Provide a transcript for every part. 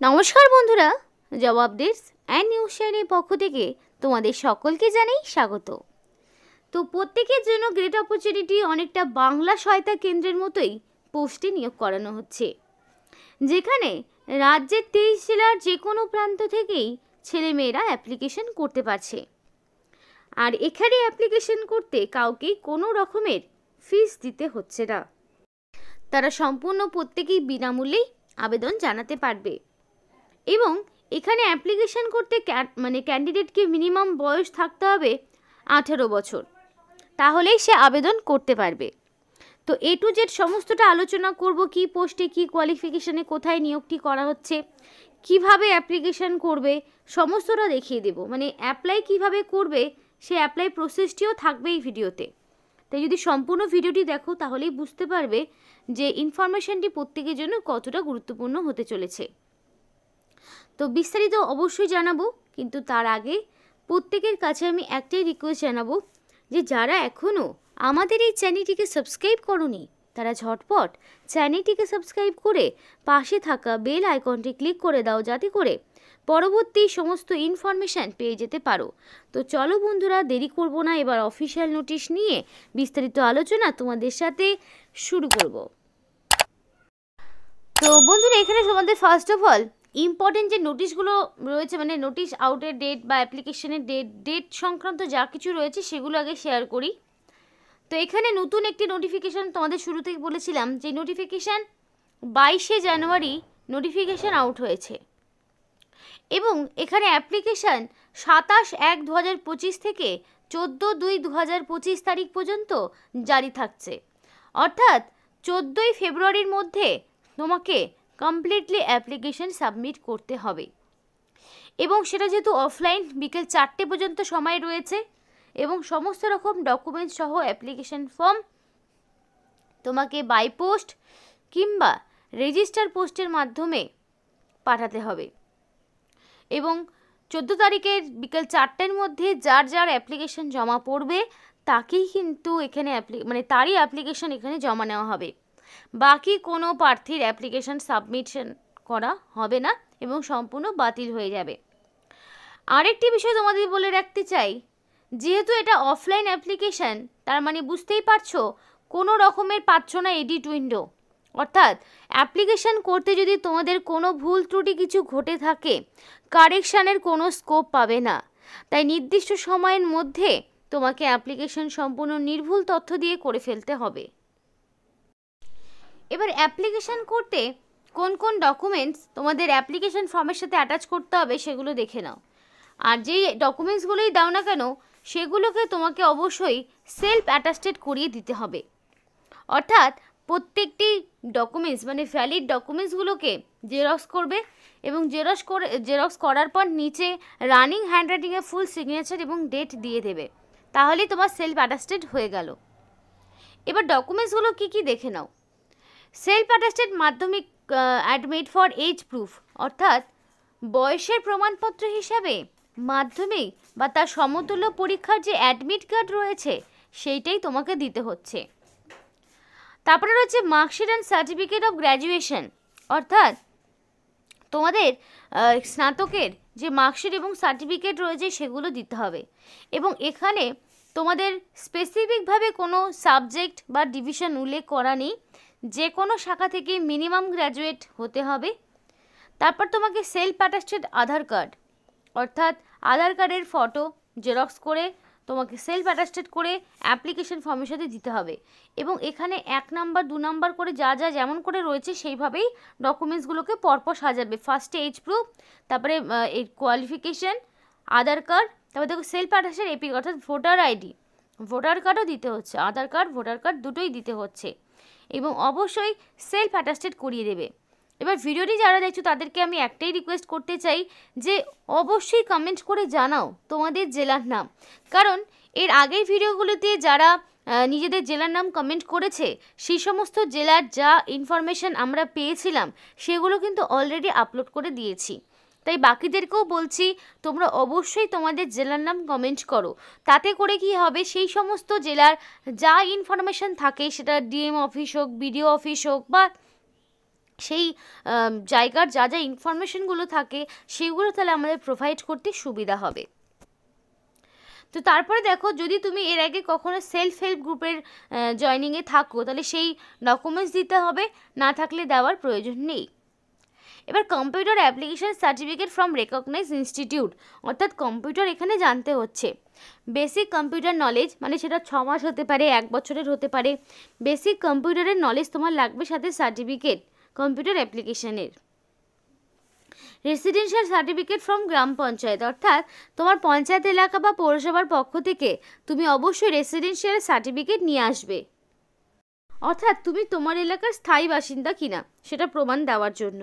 নমস্কার বন্ধুরা, job updates and news চ্যানেলের পক্ষ থেকে তোমাদের সকলকে জানাই স্বাগত। তো প্রত্যেকের জন্য গ্রেট অপরচুনিটি অনেকটা বাংলা সহায়তা কেন্দ্রের মতোই পোস্টে নিয়োগ করানো হচ্ছে, যেখানে রাজ্যের 23 জেলার যে কোনো প্রান্ত থেকেই ছেলেমেয়েরা অ্যাপ্লিকেশন করতে পারছে। আর এখানে অ্যাপ্লিকেশন করতে কাউকে কোনো রকমের ফিস দিতে হচ্ছে না। তারা সম্পূর্ণ প্রত্যেকেই বিনামূল্যেই আবেদন জানাতে পারবে। এবং এখানে অ্যাপ্লিকেশন করতে ক্যান্ডিডেটকে মিনিমাম বয়স থাকতে হবে 18 বছর, তাহলেই সে আবেদন করতে পারবে। তো A to Z সমস্তটা আলোচনা করব, কি পোস্টে কি কোয়ালিফিকেশনে কোথায় নিয়োগটি করা হচ্ছে, কিভাবে অ্যাপ্লিকেশন করবে সমস্তটা দেখিয়ে দেব। অ্যাপ্লাই কিভাবে করবে সে অ্যাপ্লাই প্রসেসটিও থাকবে এই ভিডিওতে। তাই যদি সম্পূর্ণ ভিডিওটি দেখো তাহলেই বুঝতে পারবে যে ইনফরমেশনটি প্রত্যেকের জন্য কতটা গুরুত্বপূর্ণ হতে চলেছে। তো বিস্তারিত অবশ্যই জানাবো, কিন্তু তার আগে প্রত্যেকের কাছে আমি একটাই রিকোয়েস্ট জানাবো যে যারা এখনও আমাদের এই চ্যানেলটিকে সাবস্ক্রাইব করোনি তারা ঝটপট চ্যানেলটিকে সাবস্ক্রাইব করে পাশে থাকা বেল আইকনটি ক্লিক করে দাও, যাতে করে পরবর্তী সমস্ত ইনফরমেশান পেয়ে যেতে পারো। তো চলো বন্ধুরা, দেরি করব না, এবার অফিসিয়াল নোটিশ নিয়ে বিস্তারিত আলোচনা তোমাদের সাথে শুরু করব। তো বন্ধুরা, এখানে তোমাদের ফার্স্ট অফ অল ইম্পর্টেন্ট যে নোটিশগুলো রয়েছে, নোটিশ আউটের ডেট বা অ্যাপ্লিকেশনের ডেট সংক্রান্ত যা কিছু রয়েছে সেগুলো আগে শেয়ার করি। তো এখানে নতুন একটি নোটিফিকেশান তোমাদের শুরু থেকে বলেছিলাম যে নোটিফিকেশান 22শে জানুয়ারি নোটিফিকেশান আউট হয়েছে, এবং এখানে অ্যাপ্লিকেশান 27/1/2025 থেকে 14/2/2025 তারিখ পর্যন্ত জারি থাকছে। অর্থাৎ 14ই ফেব্রুয়ারির মধ্যে তোমাকে কমপ্লিটলি অ্যাপ্লিকেশন সাবমিট করতে হবে, এবং সেটা যেহেতু অফলাইন বিকেল 4টে পর্যন্ত সময় রয়েছে, এবং সমস্ত রকম ডকুমেন্টস সহ অ্যাপ্লিকেশন ফর্ম তোমাকে বাই পোস্ট কিংবা রেজিস্টার পোস্টের মাধ্যমে পাঠাতে হবে। এবং 14 তারিখের বিকেল 4টের মধ্যে যার যার অ্যাপ্লিকেশন জমা পড়বে তাকেই কিন্তু এখানে তারই অ্যাপ্লিকেশন এখানে জমা নেওয়া হবে। বাকি কোনো প্রার্থীর অ্যাপ্লিকেশন সাবমিশন করা হবে না এবং সম্পূর্ণ বাতিল হয়ে যাবে। আরেকটি বিষয় তোমাদের বলে রাখতে চাই, যেহেতু এটা অফলাইন অ্যাপ্লিকেশন, তার বুঝতেই পারছো কোনো রকমের পাচ্ছ না এডিট উইন্ডো। অর্থাৎ অ্যাপ্লিকেশন করতে যদি তোমাদের কোনো ভুল ত্রুটি কিছু ঘটে থাকে, কারেকশানের কোনো স্কোপ পাবে না। তাই নির্দিষ্ট সময়ের মধ্যে তোমাকে অ্যাপ্লিকেশন সম্পূর্ণ নির্ভুল তথ্য দিয়ে করে ফেলতে হবে। এবার অ্যাপ্লিকেশন করতে কোন কোন ডকুমেন্টস তোমাদের অ্যাপ্লিকেশন ফর্মের সাথে অ্যাটাচ করতে হবে সেগুলো দেখে নাও। আর যেই ডকুমেন্টসগুলোই দাও না কেন সেগুলোকে তোমাকে অবশ্যই সেলফ অ্যাটাস্টেড করিয়ে দিতে হবে। অর্থাৎ প্রত্যেকটি ডকুমেন্টস ভ্যালিড ডকুমেন্টসগুলোকে জেরক্স করবে, এবং জেরক্স করার পর নিচে রানিং হ্যান্ডরাইটিংয়ে ফুল সিগনেচার এবং ডেট দিয়ে দেবে, তাহলেই তোমার সেলফ অ্যাটাস্টেড হয়ে গেল। এবার ডকুমেন্টসগুলো কী কী দেখে নাও। সেলফ অ্যাটাস্টেড মাধ্যমিক অ্যাডমিট ফর এজ প্রুফ, অর্থাৎ বয়সের প্রমাণপত্র হিসাবে মাধ্যমিক বা তার সমতুল্য পরীক্ষার যে অ্যাডমিট কার্ড রয়েছে সেইটাই তোমাকে দিতে হচ্ছে। তারপরে রয়েছে marksheet and certificate of graduation, অর্থাৎ তোমাদের স্নাতকের যে মার্কশিট এবং সার্টিফিকেট রয়েছে সেগুলো দিতে হবে। এবং এখানে তোমাদের স্পেসিফিকভাবে কোনো সাবজেক্ট বা ডিভিশন উল্লেখ করা নেই, যে কোনো শাখা থেকে মিনিমাম গ্র্যাজুয়েট হতে হবে। তারপর তোমাকে সেলফ অ্যাটাস্টেড আধার কার্ড, অর্থাৎ আধার কার্ডের ফটো জেরক্স করে তোমাকে সেলফ অ্যাটাস্টেড করে অ্যাপ্লিকেশন ফর্মের সাথে দিতে হবে। এবং এখানে 1 নাম্বার 2 নাম্বার করে যা যা যেমন করে রয়েছে সেইভাবেই ডকুমেন্টসগুলোকে পরপর সাজাবে। ফার্স্টে এজ প্রুফ, তারপরে এই কোয়ালিফিকেশান, আধার কার্ড, তারপরে দেখো সেলফ অ্যাটাস্টেড এপি অর্থাৎ ভোটার আইডি, ভোটার কার্ডও দিতে হচ্ছে, আধার কার্ড ভোটার কার্ড দুটোই দিতে হচ্ছে, এবং অবশ্যই সেলফ অ্যাটাস্টেড করিয়ে দেবে। এবার ভিডিওটি যারা দেখছো তাদেরকে আমি একটাই রিকোয়েস্ট করতে চাই যে অবশ্যই কমেন্ট করে জানাও তোমাদের জেলার নাম, কারণ এর আগের ভিডিওগুলোতে যারা নিজেদের জেলার নাম কমেন্ট করেছে সেই সমস্ত জেলার যা ইনফরমেশান আমরা পেয়েছিলাম সেগুলো কিন্তু অলরেডি আপলোড করে দিয়েছি। তাই বাকিদেরকেও বলছি তোমরা অবশ্যই তোমাদের জেলার নাম কমেন্ট করো, তাতে করে কি হবে সেই সমস্ত জেলার যা ইনফরমেশান থাকে সেটা ডিএম অফিস হোক, বিডিও অফিস হোক বা সেই জায়গার যা যা ইনফরমেশনগুলো থাকে সেগুলো তাহলে আমাদের প্রোভাইড করতে সুবিধা হবে। তো তারপরে দেখো, যদি তুমি এর আগে কখনো সেলফ হেল্প গ্রুপের জয়নিংয়ে থাকো তাহলে সেই ডকুমেন্টস দিতে হবে, না থাকলে দেওয়ার প্রয়োজন নেই। এবার computer application certificate from recognise institute, অর্থাৎ কম্পিউটার এখানে জানতে হচ্ছে। বেসিক কম্পিউটার নলেজ, মানে সেটা 6 মাস হতে পারে, 1 বছরের হতে পারে। বেসিক কম্পিউটারের নলেজ তোমার লাগবে, সাথে সার্টিফিকেট কম্পিউটার অ্যাপ্লিকেশনের। রেসিডেন্সিয়াল সার্টিফিকেট ফ্রম গ্রাম পঞ্চায়েত, অর্থাৎ তোমার পঞ্চায়েত এলাকা বা পৌরসভার পক্ষ থেকে তুমি অবশ্যই রেসিডেন্সিয়াল সার্টিফিকেট নিয়ে আসবে, অর্থাৎ তুমি তোমার এলাকার স্থায়ী বাসিন্দা কিনা সেটা প্রমাণ দেওয়ার জন্য।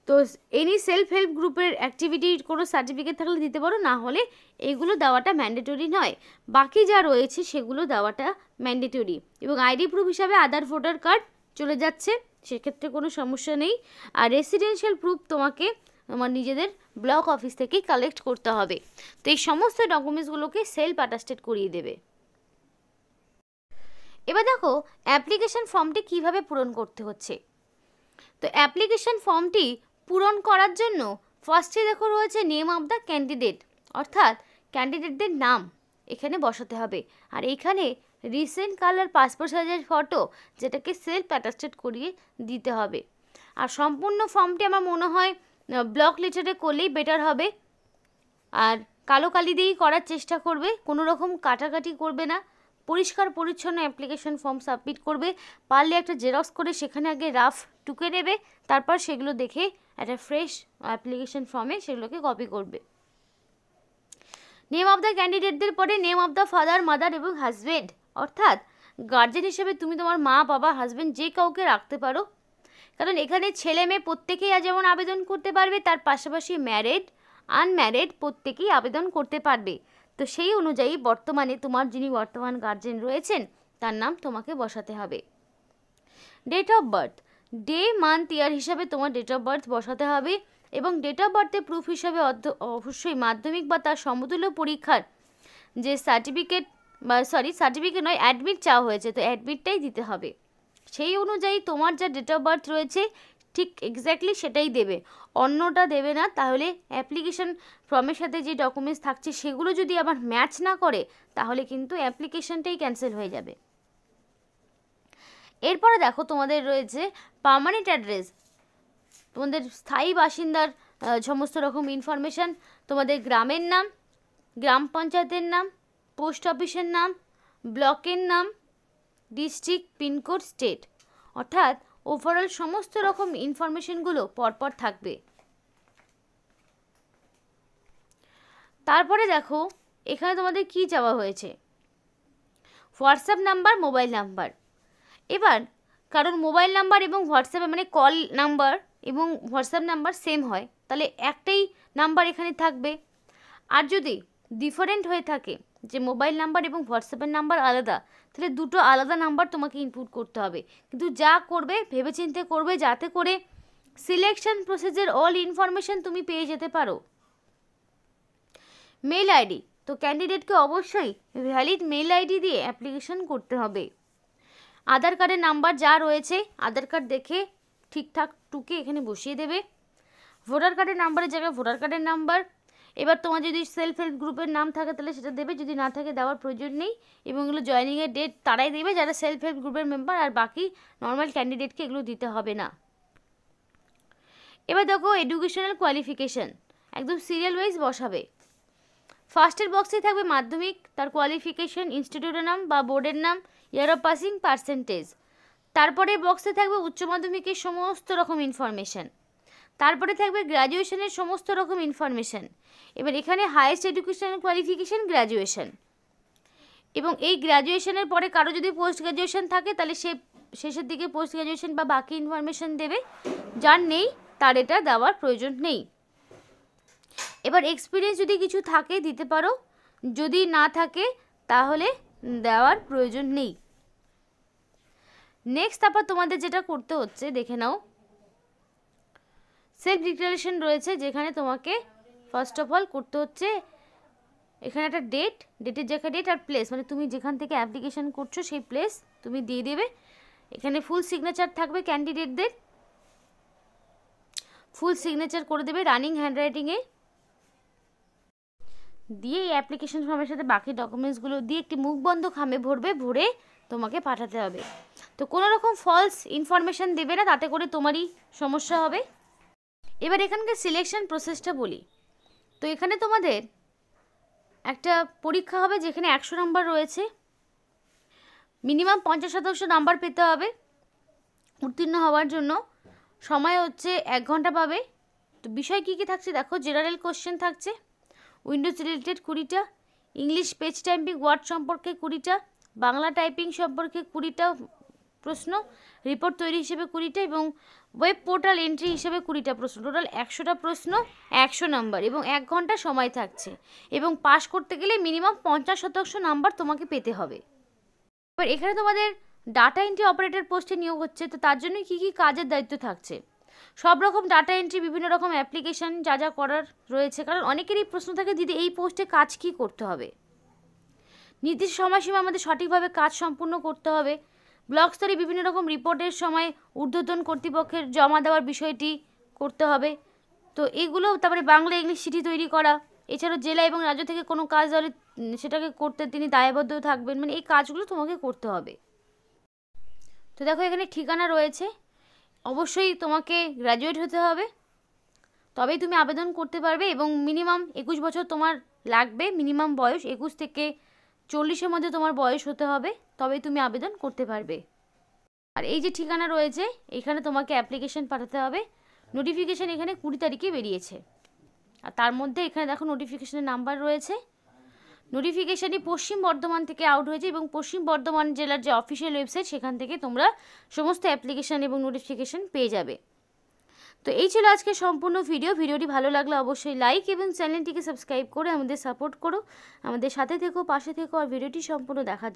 তো এনি সেলফ হেল্প গ্রুপের অ্যাক্টিভিটির কোনো সার্টিফিকেট থাকলে দিতে পারো, না হলে এগুলো দেওয়াটা ম্যান্ডেটরি নয়। বাকি যা রয়েছে সেগুলো দেওয়াটা ম্যান্ডেটরি। এবং আইডি প্রুফ হিসাবে আধার, ভোটার কার্ড চলে যাচ্ছে, সেক্ষেত্রে কোনো সমস্যা নেই। আর রেসিডেন্সিয়াল প্রুফ তোমাকে তোমার নিজেদের ব্লক অফিস থেকেই কালেক্ট করতে হবে। তো এই সমস্ত ডকুমেন্টসগুলোকে সেলফ অ্যাটাস্টেড করিয়ে দেবে। এবার দেখো অ্যাপ্লিকেশন ফর্মটি কিভাবে পূরণ করতে হচ্ছে। তো অ্যাপ্লিকেশন ফর্মটি পূরণ করার জন্য ফার্স্টে দেখো রয়েছে নেম অফ দ্য ক্যান্ডিডেট, অর্থাৎ ক্যান্ডিডেটদের নাম এখানে বসাতে হবে। আর এইখানে রিসেন্ট কালার পাসপোর্ট সাইজের ফটো, যেটাকে সেলফ অ্যাটাস্টেড করিয়ে দিতে হবে। আর সম্পূর্ণ ফর্মটি আমার মনে হয় ব্লক লেটারে করলেই বেটার হবে। আর কালো কালি দিয়েই করার চেষ্টা করবে, কোনো রকম কাটাকাটি করবে না। পরিষ্কার পরিচ্ছন্ন অ্যাপ্লিকেশন ফর্ম সাবমিট করবে। পারলে একটা জেরক্স করে সেখানে আগে রাফ টুকে নেবে, তারপর সেগুলো দেখে একটা ফ্রেশ অ্যাপ্লিকেশন ফর্মে সেগুলোকে কপি করবে। নেম অফ দ্য ক্যান্ডিডেটদের পরে name of the father, mother এবং হাজব্যান্ড, অর্থাৎ গার্জেন হিসেবে তুমি তোমার মা, বাবা, হাজব্যান্ড যে কাউকে রাখতে পারো। কারণ এখানে ছেলে মেয়ে প্রত্যেকেই যেমন আবেদন করতে পারবে, তার পাশাপাশি ম্যারিড, আনম্যারিড প্রত্যেকেই আবেদন করতে পারবে। তো সেই অনুযায়ী বর্তমানে তোমার যিনি বর্তমান গার্জেন রয়েছেন তার নাম তোমাকে বসাতে হবে। Date of birth, day, month, year হিসাবে তোমার ডেট অফ বার্থ বসাতে হবে। এবং ডেট অফ বার্থের প্রুফ হিসাবে অবশ্যই মাধ্যমিক বা তার সমতুল্য পরীক্ষার যে সার্টিফিকেট, বা সার্টিফিকেট নয়, অ্যাডমিট চাওয়া হয়েছে, তো অ্যাডমিটটাই দিতে হবে। সেই অনুযায়ী তোমার যা ডেট অফ বার্থ রয়েছে ঠিক এক্স্যাক্টলি সেটাই দেবে, অন্যটা দেবে না। তাহলে অ্যাপ্লিকেশন ফর্মের সাথে যে ডকুমেন্টস থাকছে সেগুলো যদি আবার ম্যাচ না করে তাহলে কিন্তু অ্যাপ্লিকেশনটাই ক্যান্সেল হয়ে যাবে। এরপরে দেখো তোমাদের রয়েছে পার্মানেন্ট অ্যাড্রেস, তোমাদের স্থায়ী বাসিন্দার সমস্ত রকম ইনফরমেশান, তোমাদের গ্রামের নাম, গ্রাম পঞ্চায়েতের নাম, পোস্ট অফিসের নাম, ব্লকের নাম, ডিস্ট্রিক্ট, পিনকোড, স্টেট, অর্থাৎ ওভারঅল সমস্ত রকম ইনফরমেশনগুলো পরপর থাকবে। তারপরে দেখো এখানে তোমাদের কি চাওয়া হয়েছে, হোয়াটসঅ্যাপ নাম্বার, মোবাইল নাম্বার। এবার কারণ মোবাইল নাম্বার এবং হোয়াটসঅ্যাপে মানে কল নাম্বার এবং হোয়াটসঅ্যাপ নাম্বার সেম হয়, তাহলে একটাই নাম্বার এখানে থাকবে। আর যদি ডিফারেন্ট হয়ে থাকে, যে মোবাইল নাম্বার এবং হোয়াটসঅ্যাপের নাম্বার আলাদা, তাহলে দুটো আলাদা নাম্বার তোমাকে ইনপুট করতে হবে। কিন্তু যা করবে ভেবেচিন্তে করবে, যাতে করে সিলেকশন প্রসেসের অল ইনফরমেশন তুমি পেয়ে যেতে পারো। মেল আইডি, তো ক্যান্ডিডেটকে অবশ্যই ভ্যালিড মেল আইডি দিয়ে অ্যাপ্লিকেশন করতে হবে। আধার কার্ডের নাম্বার যা রয়েছে আধার কার্ড দেখে ঠিকঠাক টুকে এখানে বসিয়ে দেবে। ভোটার কার্ডের নাম্বারের জায়গায় ভোটার কার্ডের নাম্বার। এবার তোমার যদি সেলফ হেল্প গ্রুপের নাম থাকে তাহলে সেটা দেবে, যদি না থাকে দেওয়ার প্রয়োজন নেই। এবং এগুলো জয়েনিংয়ের ডেট তারাই দেবে যারা সেলফ হেল্প গ্রুপের মেম্বার, আর বাকি নর্মাল ক্যান্ডিডেটকে এগুলো দিতে হবে না। এবার দেখো এডুকেশনাল কোয়ালিফিকেশান একদম সিরিয়াল ওয়াইজ বসাবে। ফার্স্টের বক্সে থাকবে মাধ্যমিক, তার কোয়ালিফিকেশান, ইনস্টিটিউটের নাম বা বোর্ডের নাম, ইয়ার অফ পাসিং, পার্সেন্টেজ। তারপরে বক্সে থাকবে উচ্চ মাধ্যমিকের সমস্ত রকম ইনফরমেশান। তারপরে থাকবে গ্র্যাজুয়েশনের সমস্ত রকম ইনফরমেশান। এবার এখানে হাইয়েস্ট এডুকেশনাল কোয়ালিফিকেশান গ্র্যাজুয়েশন। এবং এই গ্র্যাজুয়েশনের পরে কারো যদি পোস্ট গ্র্যাজুয়েশন থাকে তাহলে সে শেষের দিকে পোস্ট গ্র্যাজুয়েশন বা বাকি ইনফরমেশান দেবে, যার নেই তার এটা দেওয়ার প্রয়োজন নেই। এবার এক্সপিরিয়েন্স যদি কিছু থাকে দিতে পারো, যদি না থাকে তাহলে দেওয়ার প্রয়োজন নেই। নেক্সট তারপর তোমাদের যেটা করতে হচ্ছে দেখে নাও, সেলফ ডিক্লারেশন রয়েছে, যেখানে তোমাকে ফার্স্ট অফ অল করতে হচ্ছে এখানে একটা ডেটের জায়গায় ডেট আর প্লেস, মানে তুমি যেখান থেকে অ্যাপ্লিকেশন করছো সেই প্লেস তুমি দিয়ে দেবে। এখানে ফুল সিগনেচার থাকবে ক্যান্ডিডেটদের, ফুল সিগনেচার করে দেবে রানিং হ্যান্ডরাইটিংয়ে, দিয়ে এই অ্যাপ্লিকেশন ফর্মের সাথে বাকি ডকুমেন্টসগুলো দিয়ে একটি মুখ বন্ধ খামে ভরবে, ভরে তোমাকে পাঠাতে হবে। তো কোনো রকম ফলস ইনফরমেশান দেবে না, তাতে করে তোমারই সমস্যা হবে। এবার এখানকার সিলেকশন প্রসেসটা বলি। তো এখানে তোমাদের একটা পরীক্ষা হবে যেখানে 100 নাম্বার রয়েছে, মিনিমাম 50% নাম্বার পেতে হবে উত্তীর্ণ হওয়ার জন্য। সময় হচ্ছে 1 ঘন্টা পাবে। তো বিষয় কী কী থাকছে দেখো, জেনারেল কোশ্চেন থাকছে উইন্ডোজ রিলেটেড 20টা, ইংলিশ পেজ টাইপিং ওয়ার্ড সম্পর্কে 20টা, বাংলা টাইপিং সম্পর্কে 20টা প্রশ্ন, রিপোর্ট তৈরি হিসেবে 20টা এবং ওয়েব পোর্টাল এন্ট্রি হিসেবে 20টা প্রশ্ন। টোটাল 100টা প্রশ্ন, 100 নাম্বার এবং 1 ঘন্টা সময় থাকছে। এবং পাস করতে গেলে মিনিমাম 50% নাম্বার তোমাকে পেতে হবে। এবার এখানে তোমাদের ডাটা এন্ট্রি অপারেটর পোস্টে নিয়োগ হচ্ছে। তো তার জন্য কী কী কাজের দায়িত্ব থাকছে, সব রকম ডাটা এন্ট্রি, বিভিন্ন রকম অ্যাপ্লিকেশান যা যা করার রয়েছে। কারণ অনেকেরই প্রশ্ন থাকে দিদি এই পোস্টে কাজ কী করতে হবে, নির্দিষ্ট সময়সীমা আমাদের সঠিকভাবে কাজ সম্পূর্ণ করতে হবে, ব্লক স্তরে বিভিন্ন রকম রিপোর্টের সময় ঊর্ধ্বতন কর্তৃপক্ষের জমা দেওয়ার বিষয়টি করতে হবে। তো এইগুলো, তারপরে বাংলা ইংলিশ চিঠি তৈরি করা, এছাড়াও জেলা এবং রাজ্য থেকে কোনো কাজ হলে সেটাকে করতে তিনি দায়বদ্ধ থাকবেন, মানে এই কাজগুলো তোমাকে করতে হবে। তো দেখো এখানে ঠিকানা রয়েছে, অবশ্যই তোমাকে গ্র্যাজুয়েট হতে হবে, তবেই তুমি আবেদন করতে পারবে এবং মিনিমাম 21 বছর তোমার লাগবে, মিনিমাম বয়স 21 থেকে 40-এর মধ্যে তোমার বয়স হতে হবে, তবেই তুমি আবেদন করতে পারবে। আর এই যে ঠিকানা রয়েছে এখানে তোমাকে অ্যাপ্লিকেশন পাঠাতে হবে। নোটিফিকেশান এখানে 20 তারিখে বেরিয়েছে, আর তার মধ্যে এখানে দেখো নোটিফিকেশানের নাম্বার রয়েছে। নোটিফিকেশানটি পশ্চিম বর্ধমান থেকে আউট হয়েছে এবং পশ্চিম বর্ধমান জেলার যে অফিসিয়াল ওয়েবসাইট সেখান থেকে তোমরা সমস্ত অ্যাপ্লিকেশান এবং নোটিফিকেশান পেয়ে যাবে। তো এই ছিল আজকে সম্পূর্ণ ভিডিওটি ভালো লাগলে অবশ্যই লাইক এবং চ্যানেলটিকে সাবস্ক্রাইব করে আমাদের সাপোর্ট করো, আমাদের সাথে থেকো, পাশে থেকো আর ভিডিওটি সম্পূর্ণ দেখার জন্য